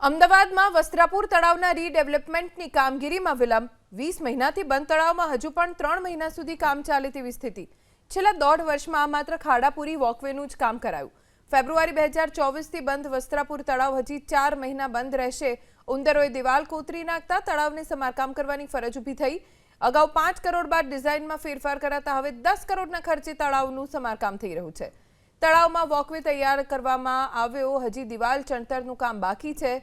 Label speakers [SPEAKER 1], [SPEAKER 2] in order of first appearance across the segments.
[SPEAKER 1] અમદાવાદમાં વસ્ત્રાપુર તળાવના રીડેવલપમેન્ટની કામગીરીમાં વિલંબ 20 મહિનાથી બંધ તળાવમાં હજુ પણ 3 મહિના સુધી કામ ચાલે તેવી સ્થિતિ છેલ્લા 1.5 વર્ષમાં માત્ર ખાડાપુરી વોકવેનું જ કામ કરાયું ફેબ્રુઆરી 2024 થી બંધ વસ્ત્રાપુર તળાવ હજી 4 મહિના બંધ રહેશે ઉંદરોએ દિવાલ કોતરી નાખતા તળાવને સમારકામ કરવાની ફરજ ઊભી થઈ અગાઉ 5 કરોડ બાદ ડિઝાઇનમાં ફેરફાર કરાતા હવે 10 કરોડના ખર્ચે તળાવનું સમારકામ થઈ રહ્યું છે તળાવમાં વોકવે તૈયાર કરવામાં આવ્યો હજી દિવાલ ચણતરનું કામ બાકી છે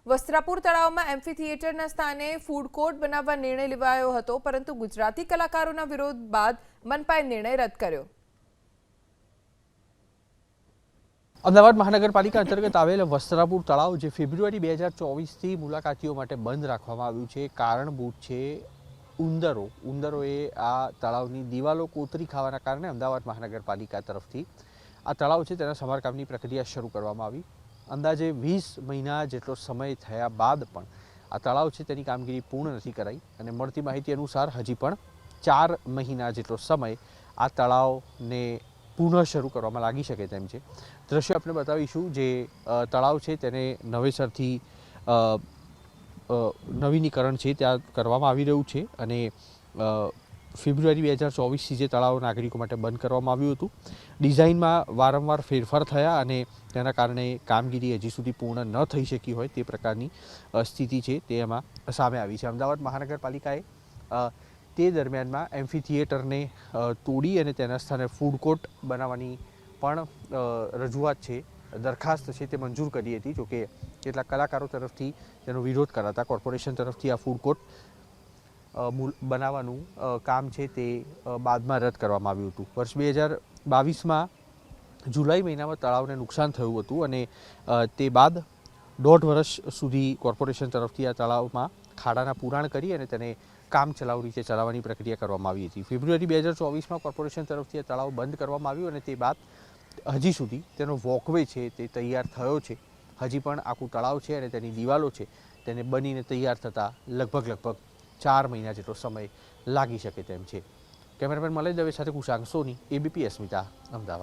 [SPEAKER 1] વસ્ત્રાપુર તળાવમાં એમ્ફી થિયેટરના સ્થાને ફૂડ કોર્ટ બનાવવા નિર્ણય લેવાયો હતો પરંતુ ગુજરાતી કલાકારોના વિરોધ બાદ મનપાએ નિર્ણય રદ કર્યો
[SPEAKER 2] અમદાવાદ મહાનગરપાલિકા અંતર્ગત આવેલ વસ્ત્રાપુર તળાવ જે ફેબ્રુઆરી 2024થી મુલાકાતીઓ માટે બંધ રાખવામાં આવ્યું છે કારણભૂત છે ઉંદરોએ આ તળાવની દિવાલો કોતરી ખાવાના કારણે અમદાવાદ મહાનગરપાલિકા તરફથી આ તળાવ છે તેના સમારકામની પ્રક્રિયા શરૂ કરવામાં આવી અંદાજે 20 મહિના જેટલો સમય થયા બાદ પણ આ તળાવ છે તેની કામગીરી પૂર્ણ નથી કરાઈ અને મળતી માહિતી અનુસાર હજી પણ 4 મહિના જેટલો સમય આ તળાવને પુનઃ શરૂ કરવામાં લાગી શકે તેમ છે દ્રશ્ય આપણે બતાવીશું જે તળાવ છે તેને નવેસરથી નવીનીકરણ છે ત્યાં કરવામાં આવી રહ્યું છે અને ફેબ્રુઆરી 2024થી જે તળાવ નાગરિકો માટે બંધ કરવામાં આવ્યું હતું ડિઝાઇનમાં વારંવાર ફેરફાર થયા અને તેના કારણે કામગીરી હજી સુધી પૂર્ણ ન થઈ શકી હોય તે પ્રકારની સ્થિતિ છે તે એમાં સામે આવી છે અમદાવાદ મહાનગરપાલિકાએ તે દરમિયાનમાં એમ્ફી થિયેટરને તોડી અને તેના સ્થાને ફૂડ કોર્ટ બનાવવાની પણ રજૂઆત છે દરખાસ્ત છે તે મંજૂર કરી હતી જોકે કેટલાક કલાકારો તરફથી તેનો વિરોધ કરાતા કોર્પોરેશન તરફથી આ ફૂડ કોર્ટ બનાવવાનું કામ છે તે બાદમાં રદ કરવામાં આવ્યું હતું વર્ષ 2022માં જુલાઈ મહિનામાં તળાવને નુકસાન થયું હતું અને તે બાદ 1.5 વર્ષ સુધી કોર્પોરેશન તરફથી આ તળાવમાં ખાડાના પુરાણ કરી અને તેને કામ ચલાઉ રીતે ચલાવવાની પ્રક્રિયા કરવામાં આવી હતી ફેબ્રુઆરી 2024માં કોર્પોરેશન તરફથી આ તળાવ બંધ કરવામાં આવ્યું અને તે બાદ હજી સુધી તેનો વોકવે છે તે તૈયાર થયો છે હજી પણ આખું તળાવ છે અને તેની દિવાલો છે તેને બનીને તૈયાર થતાં લગભગ 4 મહિના જેટલો સમય લાગી શકે તેમ છે કેમેરામેન મલય દવે સાથે કુશાંક સોની એબીપી અસ્મિતા અમદાવાદ